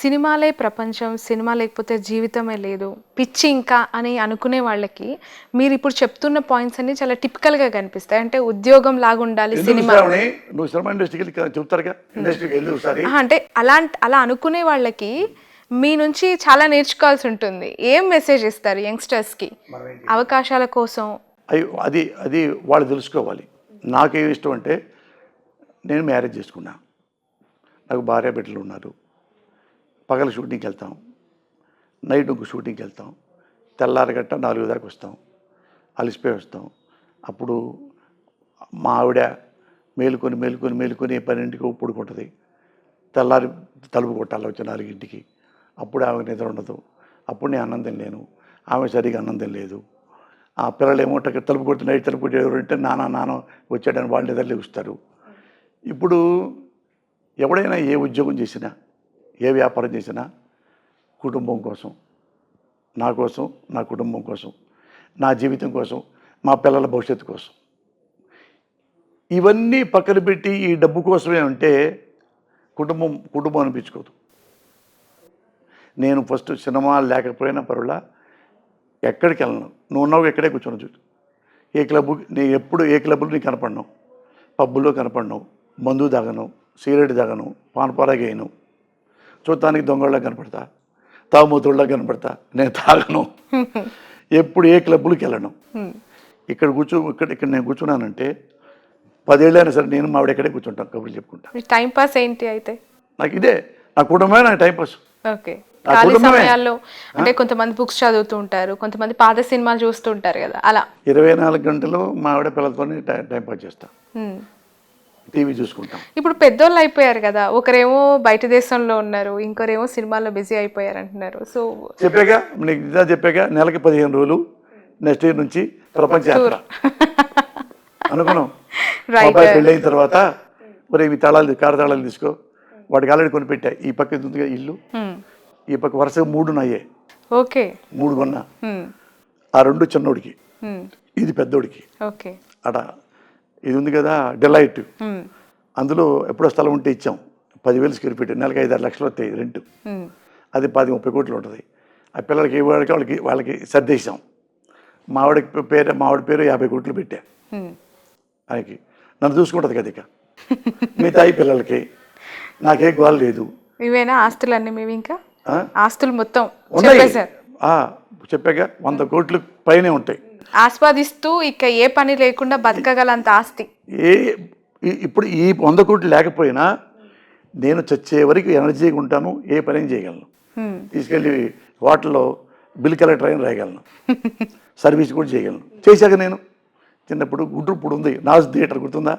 సినిమాలే ప్రపంచం, సినిమా లేకపోతే జీవితమే లేదు, పిచ్చి ఇంకా అని అనుకునే వాళ్ళకి మీరు ఇప్పుడు చెప్తున్న పాయింట్స్ అన్ని చాలా టిపికల్గా కనిపిస్తాయి. అంటే ఉద్యోగం లాగా ఉండాలి సినిమా. నువ్వు సినిమా ఇండస్ట్రీకి చెప్తారుగా, ఇండస్ట్రీకి వెళ్ళి ఒకసారి. అంటే అలా అనుకునే వాళ్ళకి మీ నుంచి చాలా నేర్చుకోవాల్సి ఉంటుంది. ఏం మెసేజ్ ఇస్తారు యంగ్స్టర్స్కి అవకాశాల కోసం? అయ్యో, అది అది వాళ్ళు తెలుసుకోవాలి. నాకేమి ఇష్టం అంటే, నేను మ్యారేజ్ చేసుకున్నా, నాకు భార్య బిడ్డలు ఉన్నారు. పగల షూటింగ్కి వెళ్తాం, నైట్ ఇంకో షూటింగ్కి వెళ్తాం, తెల్లారగట్ట 4 దాకా వస్తాం, అలసిపోయి వస్తాం. అప్పుడు మా ఆవిడ మేలుకొని 12కి పడుకుంటుంది. తెల్లారి తలుపు కొట్టాలి వచ్చి 4కి. అప్పుడు ఆమె నిద్ర ఉండదు. అప్పుడు నేను అన్నం తినలేను, ఆమె సరిగా అన్నం తినలేదు. ఆ పిల్లలు ఏమో తలుపు కొట్టి నైట్ తలుపు కొట్టి ఎవరంటే నాన్న వచ్చాడని వాళ్ళు నిద్ర లేస్తారు. ఇప్పుడు ఎవడైనా ఏ ఉద్యోగం చేసినా, ఏ వ్యాపారం చేసినా కుటుంబం కోసం, నా కోసం, నా కుటుంబం కోసం, నా జీవితం కోసం, మా పిల్లల భవిష్యత్తు కోసం. ఇవన్నీ పక్కన పెట్టి ఈ డబ్బు కోసమే ఉంటే కుటుంబం అనిపించుకోదు. నేను ఫస్ట్ సినిమా లేకపోయినా పర్వాలా, ఎక్కడికి వెళ్ళను, నువ్వు ఉన్నావు ఎక్కడే కూర్చొని చూడు. నేను ఎప్పుడు ఏ క్లబ్లో నీకు కనపడను, పబ్బుల్లో కనపడను, మందు తాగను, సిగరెట్ తాగను, పానపారాగా వేయను. చూడటానికి దొంగళ్ళ కనపడతా, తాగుమూతుళ్ళ కనపడతా, నేను తాగను. ఎప్పుడు ఏ క్లబ్బులకి వెళ్ళను. ఇక్కడ నేను కూర్చున్నానంటే 10 ఏళ్ళైనా సరే నేను మావిడ ఎక్కడే కూర్చుంటాను, కబుర్లు చెప్పుకుంటా. టైం పాస్ ఏంటి అయితే? నాకు ఇదే, నా కుటుంబమే నాకు టైంపాస్. ఓకే. ఖాళీ సమయాల్లో అంటే కొంతమంది బుక్స్ చదువుతూ ఉంటారు, కొంతమంది పాత సినిమాలు చూస్తూ ఉంటారు కదా, అలా 24 గంటలు మా ఆవిడ పిల్లలతోనే టైంపాస్ చేస్తా, టీవీ చూసుకుంటాం. ఇప్పుడు పెద్దోళ్ళు అయిపోయారు కదా, ఒకరేమో బయట దేశంలో ఉన్నారు, ఇంకొరేమో సినిమాల్లో బిజీ అయిపోయారు అంటున్నారు. సో చెప్పాగా, నీకు ఇదా చెప్పాగా, నెలకి 15 రోజులు నెక్స్ట్ ఇయర్ నుంచి ప్రపంచ యాత్ర అనుకున్నాం. అబ్బాయి పెళ్ళైన తర్వాత మరి ఇవి కారు తాళాలు తీసుకో, వాడికి ఆల్రెడీ కొని పెట్టా. ఈ పక్క ఉందిగా ఇల్లు, ఈ పక్క వరుసగా 3 నాయే. ఓకే. 3 కొన్నా. ఆ 2 చిన్నోడికి, ఇది పెద్దోడికి. ఓకే. అట ఇది ఉంది కదా డిలైట్, అందులో ఎప్పుడో స్థలం ఉంటే ఇచ్చాం. 10,000 స్క్వేర్ ఫీట్, నెలకి 5-6 లక్షలు వస్తాయి రెంట్. అది 10-30 కోట్లు ఉంటుంది. ఆ పిల్లలకి వాళ్ళకి సర్దేశాం. మావిడ పేరు 50 కోట్లు పెట్టా. ఆయనకి నన్ను చూసుకుంటుంది కదా, ఇక మిగతా పిల్లలకి నాకే గోల లేదు. ఇవేనా ఆస్తులన్నీ మీవి? ఇంకా ఆస్తులు మొత్తం చెప్పాక 100 కోట్లు పైనే ఉంటాయి. ఆస్వాదిస్తూ ఇక ఏ పని లేకుండా బతకగలంత ఆస్తి. ఇప్పుడు ఈ 100 కోట్లు లేకపోయినా నేను చచ్చే వరకు ఎనర్జీగా ఉంటాను, ఏ పని చేయగలను. తీసుకెళ్ళి హోటల్లో బిల్ కలెక్టర్ అయిన రాయగలను, సర్వీస్ కూడా చేయగలను. చేశాక నేను చిన్నప్పుడు గుంటూరు ఉంది నాజ్ థియేటర్, గుర్తుందా?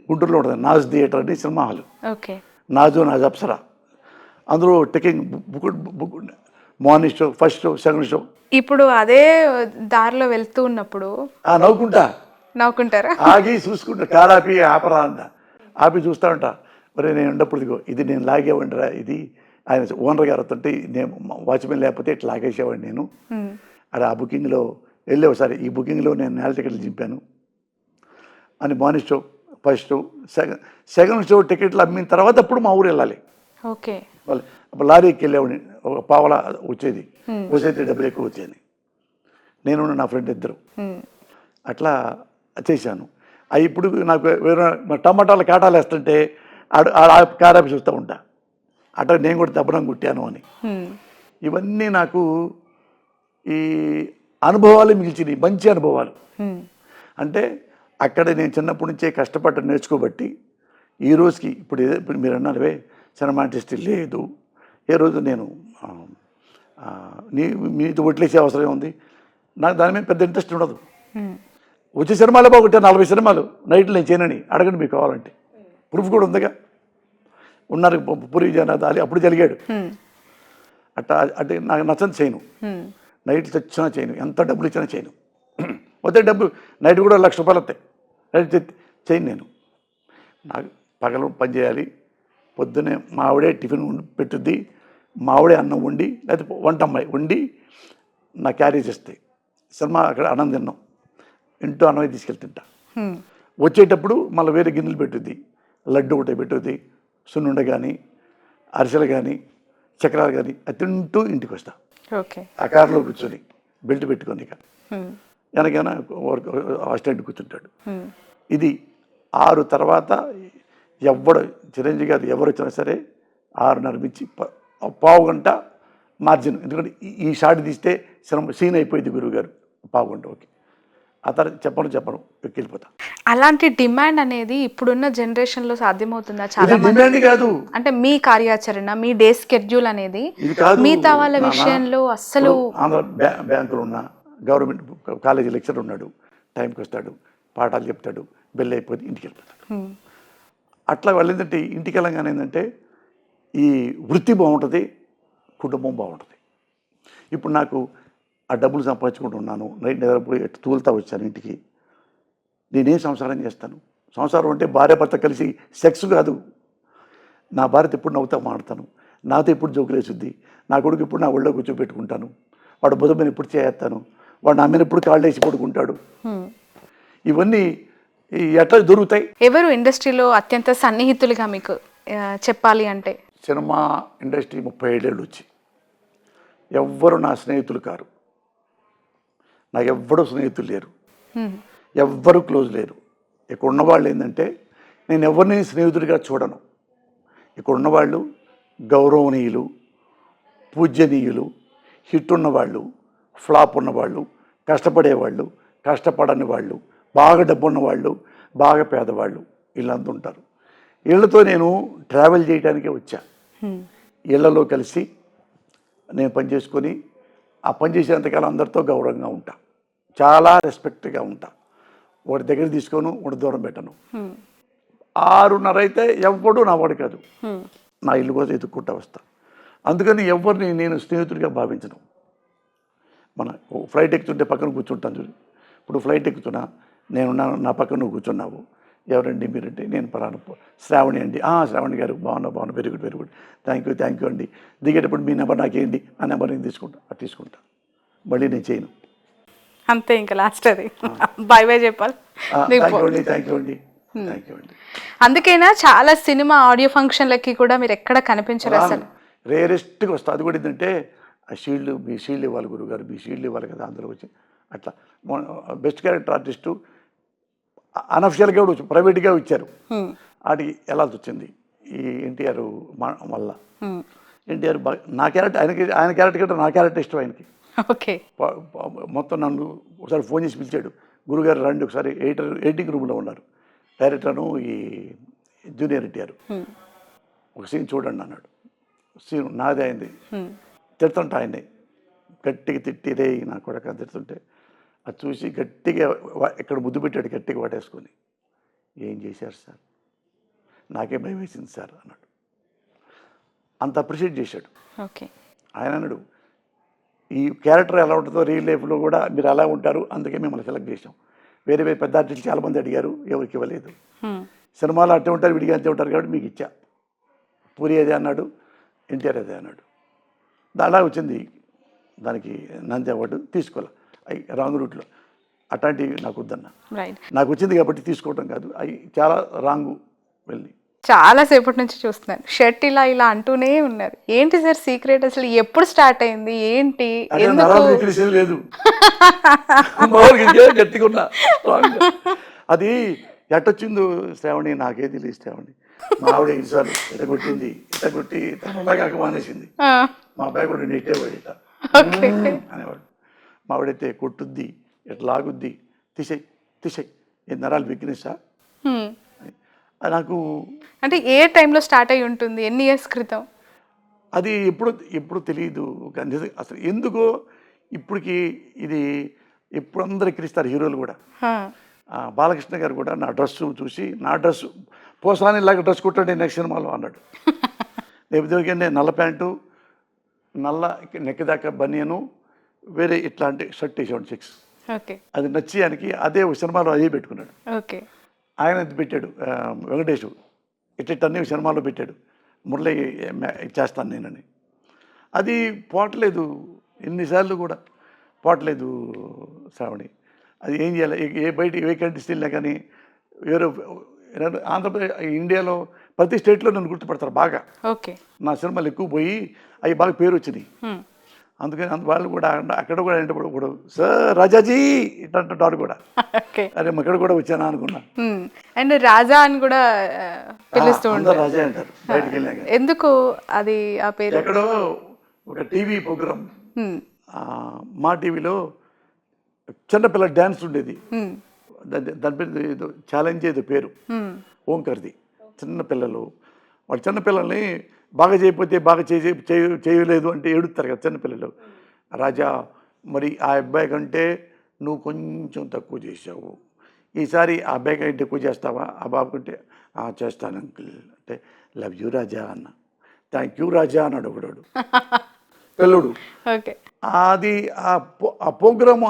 గుంటూరులో ఉంటుంది నాజ్ థియేటర్ అని సినిమా హాల్. నాజ్ అప్సరా, అందులో taking book morning show, first show, second show. ఇప్పుడు అదే దారిలో వెళ్తూ ఉన్నప్పుడు నవ్వుకుంటారా? ఆగి చూసుకుంటా, కారు ఆపి ఆపరా అంట, ఆపి చూస్తా ఉంటా. మరి నేను ఉన్నప్పుడు ఇదిగో ఇది నేను లాగేవాడిరా, ఇది ఆయన ఓనర్ గారు అంటే నేను వాచ్మెన్ లేకపోతే ఇట్లా లాగేసేవాడిని నేను. అది ఆ బుకింగ్లో వెళ్ళే ఒకసారి, ఈ బుకింగ్లో నేను నేల టికెట్లు చింపాను అని. Morning show, first show, second show టికెట్లు అమ్మిన తర్వాత అప్పుడు మా ఊరు వెళ్ళాలి. ఓకే. అప్పుడు లారీకి వెళ్ళేవాడిని, ఒక పావలా వచ్చేది, వచ్చేది డబ్బులు ఎక్కువ వచ్చేది. నేను నా ఫ్రెండ్ ఇద్దరు అట్లా చేశాను. ఇప్పుడు నాకు వేరే టమాటాలు కాటాలు వేస్తుంటే కారాపి చూస్తూ ఉంటా, అట్లా నేను కూడా దెబ్బనం కుట్టాను అని. ఇవన్నీ నాకు ఈ అనుభవాలు మిగిల్చినవి, మంచి అనుభవాలు. అంటే అక్కడ నేను చిన్నప్పటి నుంచే కష్టపడ్డ నేర్చుకోబట్టి ఈ రోజుకి ఇప్పుడు మీరు అన్నారువే సినిమా ఇండస్ట్రీ లేదు, ఏ రోజు నేను మీతో వడ్లేసే అవసరం ఉంది, నాకు దాని మీద పెద్ద ఇంట్రెస్ట్ ఉండదు. వచ్చే సినిమాలో బాగుంటే 40 సినిమాలు నైట్లు నేను చేయనని అడగండి మీకు కావాలంటే, ప్రూఫ్ కూడా ఉందిగా. ఉన్నారు పూరి జగన్నాథ్ అప్పుడు జరిగాడు. అట్లా అంటే నాకు నచ్చని చేయను, నైట్లు తెచ్చినా చేయను, ఎంత డబ్బులు ఇచ్చినా చేయను. వస్తే డబ్బు నైట్ కూడా 1,00,000 రూపాయలు వస్తాయి, నైట్ చేయను నేను. నాకు పగలు పని చేయాలి. పొద్దున్నే మా ఆవిడే టిఫిన్ పెట్టుద్ది, మా ఆవిడే అన్నం వండి, లేకపోతే వంట అమ్మాయి వండి నా క్యారేజ్ ఇస్తాయి. సినిమా అక్కడ అన్నం తిన్నాం, ఇంట్లో అన్నమే తీసుకెళ్ళి తింటా. వచ్చేటప్పుడు మళ్ళీ వేరే గిన్నెలు పెట్టుద్ది, లడ్డు ఒకటి పెట్టుద్ది, సున్నుండ కానీ అరిసెలు కానీ చక్రాలు కానీ అది తింటూ ఇంటికి వస్తా. ఓకే. ఆ కారులో కూర్చొని బెల్ట్ పెట్టుకొని ఇక వెనకైనా అసిస్టెంట్ కూర్చుంటాడు. ఇది 6 తర్వాత ఎవడు చిరంజీవి గారు ఎవరు వచ్చినా సరే 6:30 నుంచి పావు గంట మార్జిన్. ఎందుకంటే ఈ షాట్ తీస్తే సీన్ అయిపోయింది గురువుగారు, పావు గంట ఓకే. ఆ తర్వాత చెప్పను వెళ్ళిపోతా. అలాంటి డిమాండ్ అనేది ఇప్పుడున్న జనరేషన్లో సాధ్యమవుతుందా? చాలా ఇది డిమాండ్ కాదు, అంటే మీ కార్యాచరణ, మీ డే స్కెడ్యూల్ అనేది ఇది కాదు. మిగతా వాళ్ళ విషయంలో అస్సలు ఆంధ్ర బ్యాంకులో ఉన్న గవర్నమెంట్ కాలేజీ లెక్చర్ ఉన్నాడు, టైంకి వస్తాడు, పాఠాలు చెప్తాడు, బెల్ అయిపోతే ఇంటికి వెళ్ళిపోతాడు. అట్లా వాళ్ళు ఏంటంటే ఇంటికి వెళ్ళగానే ఏంటంటే ఈ వృత్తి బాగుంటుంది, కుటుంబం బాగుంటుంది. ఇప్పుడు నాకు ఆ డబ్బులు సంపాదించుకుంటున్నాను, నైట్ నిద్రపోయి తూలుతా వచ్చాను ఇంటికి. నేనేం సంసారం చేస్తాను? సంసారం అంటే భార్య భర్త కలిసి సెక్స్ కాదు. నా భార్యతో ఎప్పుడు నవ్వుతా మాడతాను, నాతో ఎప్పుడు జోకులు వేసుద్ది, నా కొడుకు ఇప్పుడు నా ఒళ్ళో కూర్చోబెట్టుకుంటాను, వాడు బుధ మీద ఎప్పుడు చేస్తాను, వాడు నా మీద ఎప్పుడు కాళ్ళు వేసి పడుకుంటాడు. ఇవన్నీ ఎట్లా దొరుకుతాయి? ఎవరు ఇండస్ట్రీలో అత్యంత సన్నిహితులుగా మీకు చెప్పాలి అంటే? సినిమా ఇండస్ట్రీ 37 ఏళ్ళు వచ్చి ఎవ్వరు నా స్నేహితులు కారు. నాకు ఎవ్వరూ స్నేహితులు లేరు, ఎవ్వరు క్లోజ్ లేరు. ఇక్కడ ఉన్నవాళ్ళు ఏంటంటే నేను ఎవరిని స్నేహితుడిగా చూడను. ఇక్కడ ఉన్నవాళ్ళు గౌరవనీయులు, పూజ్యనీయులు, హిట్ ఉన్నవాళ్ళు, ఫ్లాప్ ఉన్నవాళ్ళు, కష్టపడేవాళ్ళు, కష్టపడని వాళ్ళు, బాగా డబ్బు ఉన్నవాళ్ళు, బాగా పేదవాళ్ళు, వీళ్ళంతా ఉంటారు. వీళ్ళతో నేను ట్రావెల్ చేయడానికే వచ్చా. వీళ్ళలో కలిసి నేను పనిచేసుకొని ఆ పని చేసేంతకాలం అందరితో గౌరవంగా ఉంటా, చాలా రెస్పెక్ట్గా ఉంటా. వాడి దగ్గర తీసుకోను, వాడి దూరం పెట్టను. 6:30 అయితే ఎవ్వడు నా వాడు కాదు, నా ఇల్లు కోసం ఎత్తుక్కుంటా వస్తా. అందుకని ఎవరిని నేను స్నేహితుడిగా భావించను. మన ఫ్లైట్ ఎక్కుతుంటే పక్కన కూర్చుంటాను చూడు. ఇప్పుడు ఫ్లైట్ ఎక్కుతున్నా, నేనున్నాను, నా పక్కన నువ్వు కూర్చున్నావు. ఎవరండి మీరంటే నేను పలానా శ్రావణి అండి. శ్రావణి గారు బాగున్నా, వెరీ గుడ్ థ్యాంక్ యూ అండి. దిగేటప్పుడు మీ నెంబర్ నాకేంటి, ఆ నెంబర్ నేను తీసుకుంటా. మళ్ళీ నేను చేయను, అంతే. ఇంకా లాస్ట్ అది బై బై చెప్పాలి. థ్యాంక్ యూ అండి. అందుకైనా చాలా సినిమా ఆడియో ఫంక్షన్లకి కూడా మీరు ఎక్కడ కనిపించరు అసలు. రేరెస్ట్గా వస్తా. అది కూడా ఏంటంటే ఆ షీల్డ్, మీ షీల్డ్ ఇవ్వాలి గురుగారు, మీ షీల్డ్ ఇవ్వాలి కదా, అందులో వచ్చి అట్లా. బెస్ట్ క్యారెక్టర్ ఆర్టిస్టు అనఫిషియల్గా కూడా ప్రైవేట్గా ఇచ్చారు. వాటికి వెళ్ళాల్సి వచ్చింది. ఈ ఎన్టీఆర్ వల్ల. ఎన్టీఆర్ నా క్యారెక్టర్ ఆయన క్యారెక్టర్ కంటే నా క్యారెక్టర్ ఇష్టం ఆయనకి. ఓకే. మొత్తం నన్ను ఒకసారి ఫోన్ చేసి పిలిచాడు, గురుగారు రండి ఒకసారి, ఎడిటింగ్ రూమ్లో ఉన్నారు డైరెక్టర్ను ఈ జూనియర్ ఎన్టీఆర్, ఒక సీన్ చూడండి అన్నాడు. సీన్ నాదే అయింది, తిడుతుంటా ఆయన్ని గట్టిగా తిట్టి రే నా కొడక తిడుతుంటే అది చూసి గట్టిగా ఇక్కడ ముద్దు పెట్టాడు, గట్టిగా వాటేసుకొని. ఏం చేశారు సార్, నాకే భయం వేసింది సార్ అన్నాడు. అంత అప్రిషియేట్ చేశాడు. ఓకే. ఆయన అన్నాడు, ఈ క్యారెక్టర్ ఎలా ఉంటుందో రియల్ లైఫ్లో కూడా మీరు అలా ఉంటారు, అందుకే మిమ్మల్ని సెలెక్ట్ చేసాం. వేరే పెద్ద ఆర్టిస్టులు చాలామంది అడిగారు, ఎవరికి ఇవ్వలేదు. సినిమాలో అట్టే ఉంటారు, విడిగా అంతే ఉంటారు కాబట్టి మీకు ఇచ్చా. పూరి అదే అన్నాడు, ఎన్టీఆర్ అదే అన్నాడు. అలా వచ్చింది. దానికి నంది అవార్డు తీసుకోవాలి, అవి రాంగ్ రూట్లో. అట్లాంటివి నాకు వద్దన్నా. నాకు వచ్చింది కాబట్టి తీసుకోవటం కాదు, అవి చాలా రాంగు వెళ్ళి. చాలా సేపటి నుంచి చూస్తున్నాను, షర్ట్ ఇలా అంటూనే ఉన్నారు. ఏంటి సార్ సీక్రెట్, అసలు ఎప్పుడు స్టార్ట్ అయింది, ఏంటి, లేదు గట్టిగా ఉన్నా. అది ఎట్టొచ్చిందో శ్రావణి నాకే తెలియదు. శ్రావణి మా ఆవిడ ఈసారి ఇట కొట్టి తనలాగా మానేసింది. మా అబ్బాయి కూడా నెట్టేవాడు ఇట్లా అనేవాడు. మా ఆవిడైతే కొట్టుద్ది, ఇట్లా లాగుద్ది, తీసేయి ఏ నరాలు బిగ్గినసా. నాకు అంటే ఏ టైంలో స్టార్ట్ అయి ఉంటుంది, ఎన్ని ఇయర్స్ క్రితం? అది ఎప్పుడు తెలియదు అసలు ఎందుకో. ఇప్పటికి ఇది ఎప్పుడు అందరూ ఎక్కిరిస్తారు హీరోలు కూడా. బాలకృష్ణ గారు కూడా నా డ్రెస్సు చూసి, నా డ్రెస్సు పోసాని ఇలాగ డ్రెస్ కుట్టండి నెక్స్ట్ సినిమాలో అన్నాడు. లేకపోతే నల్ల ప్యాంటు, నల్ల నెక్ దాకా బనియను, వేరే ఇట్లాంటి షర్ట్ వేసాడు చెక్స్. అది నచ్చి ఆయనకి అదే సినిమాలో అదే పెట్టుకున్నాడు. ఆయన పెట్టాడు వెంకటేష్, ఇట్లన్నీ సినిమాలో పెట్టాడు, మురళి చేస్తాను నేనని. అది పోవట్లేదు, ఎన్నిసార్లు కూడా పోవట్లేదు శ్రావణి. అది ఏం చేయాలి, బయట ఏ కంట్రీస్ వెళ్ళినా కానీ వేరే ఆంధ్రప్రదేశ్ ఇండియాలో ప్రతి స్టేట్లో నన్ను గుర్తుపడతారు బాగా. ఓకే. నా సినిమాలు ఎక్కువ పోయి అవి బాగా పేరు వచ్చినాయి. అందుకని వాళ్ళు కూడా అక్కడ కూడా ఏంటప్పుడు సార్ రాజాజీ ఇట్లంటారు కూడా. ఓకే. అరే అక్కడ కూడా వచ్చానా అనుకున్నా. అండ్ రాజా అని కూడా పిలుస్తూ అందరూ ఉంటారు. రాజా అంటారు బయటికి వెళ్ళాక. ఎందుకు అది ఆ పేరు? ఎక్కడో ఒక టీవీ ప్రోగ్రామ్ మా టీవీలో చిన్నపిల్ల డ్యాన్స్ ఉండేది. దాని పేరు ఏదో ఛాలెంజ్ ఏదో పేరు ఓంకర్ది. చిన్నపిల్లలు వాళ్ళు చిన్నపిల్లల్ని బాగా చేయకపోతే బాగా చేయలేదు అంటే ఏడుస్తారు కదా చిన్నపిల్లలు. రాజా మరి ఆ అబ్బాయి కంటే నువ్వు కొంచెం తక్కువ చేసావు, ఈసారి ఆ అబ్బాయి కంటే ఎక్కువ చేస్తావా, ఆ బాబు కంటే చేస్తాను అంకుల్ అంటే లవ్ యూ రాజా అన్న. థ్యాంక్ యూ రాజా అన్నాడు ఒకడు పిల్లుడు. ఓకే. అది ఆ ప్రోగ్రాము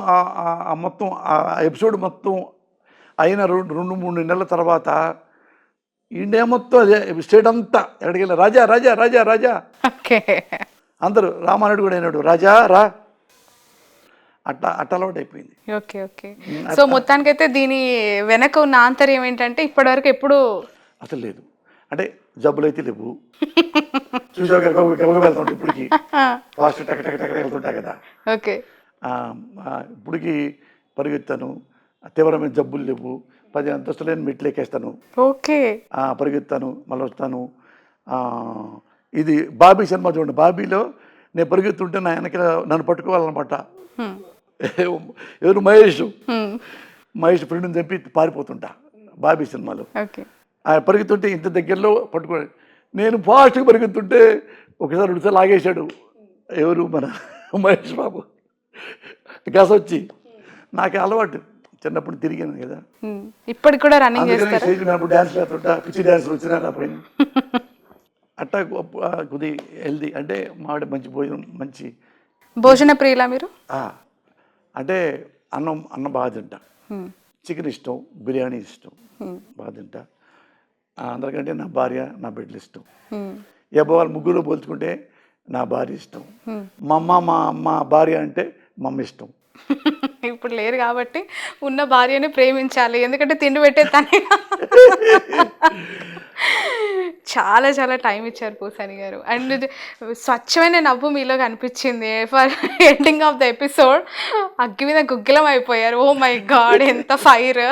మొత్తం ఆ ఎపిసోడ్ మొత్తం అయిన 2-3 నెలల తర్వాత ఇండియా మొత్తం అదే స్టేట్ అంతా ఎక్కడికి వెళ్ళి రాజా రాజా రాజా రాజా. ఓకే. అందరూ రామానాయుడు కూడా అయినాడు రాజా రా, అట్లా అలవాటు అయిపోయింది. ఓకే. ఓకే. సో మొత్తానికైతే దీని వెనక ఉన్న ఆంతర్యం ఏంటంటే ఇప్పటివరకు ఎప్పుడు అసలు లేదు అంటే జబ్బులు అయితే లేవు. చూసావు వెళ్తుంటా ఇప్పటికి ఫాస్ట్ టక్ టక్ టక్ వెళ్తుంటా కదా. ఓకే. ఇప్పటికి పరిగెత్తాను, తీవ్రమైన జబ్బులు లేవు, 10 అంతస్తులైన మెట్లు ఎక్కేస్తాను. ఓకే. పరిగెత్తాను మళ్ళీ వస్తాను. ఇది బాబీ సినిమా చూడండి, బాబీలో నేను పరిగెత్తుంటే నా వెనక నన్ను పట్టుకోవాలన్నమాట. ఎవరు మహేష్ ఫ్రెండ్ని చంపి పారిపోతుంటా బాబీ సినిమాలో. పరిగెత్తుంటే ఇంత దగ్గరలో పట్టుకో, నేను ఫాస్ట్గా పరిగెత్తుంటే ఒకసారి 2 సార్లు ఆగేశాడు ఎవరు మన మహేష్ బాబు. గసొచ్చి నాకు అలవాటు, చిన్నప్పుడు తిరిగాను కదా. ఇప్పటికి కూడా రన్నింగ్ చేస్తారా? డ్యాన్స్ లేకుంటా పిచ్చి డ్యాన్స్ వచ్చినా నా పైన అట్టా కొద్ది హెల్దీ అంటే మావిడ మంచి భోజనం, మంచి భోజన ప్రియులా మీరు? అంటే అన్నం బాగా తింటా, చికెన్ ఇష్టం, బిర్యానీ ఇష్టం, బాగా తింటా. అందరికంటే నా భార్య నా బిడ్డలు ఇష్టం. వాళ్ళు ముగ్గురు పోల్చుకుంటే నా భార్య ఇష్టం. మా భార్య అంటే మా అమ్మ ఇష్టం. ఇప్పుడు లేరు కాబట్టి ఉన్న భార్యని ప్రేమించాలి, ఎందుకంటే తిండి పెట్టేస్తానే. చాలా చాలా టైం ఇచ్చారు పూసాని గారు. అండ్ స్వచ్ఛమైన నవ్వు మీలో కనిపించింది. For ending of the episode అగ్గి మీద గుగ్గిలం అయిపోయారు. ఓ మై గాడ్, ఎంత ఫైర్.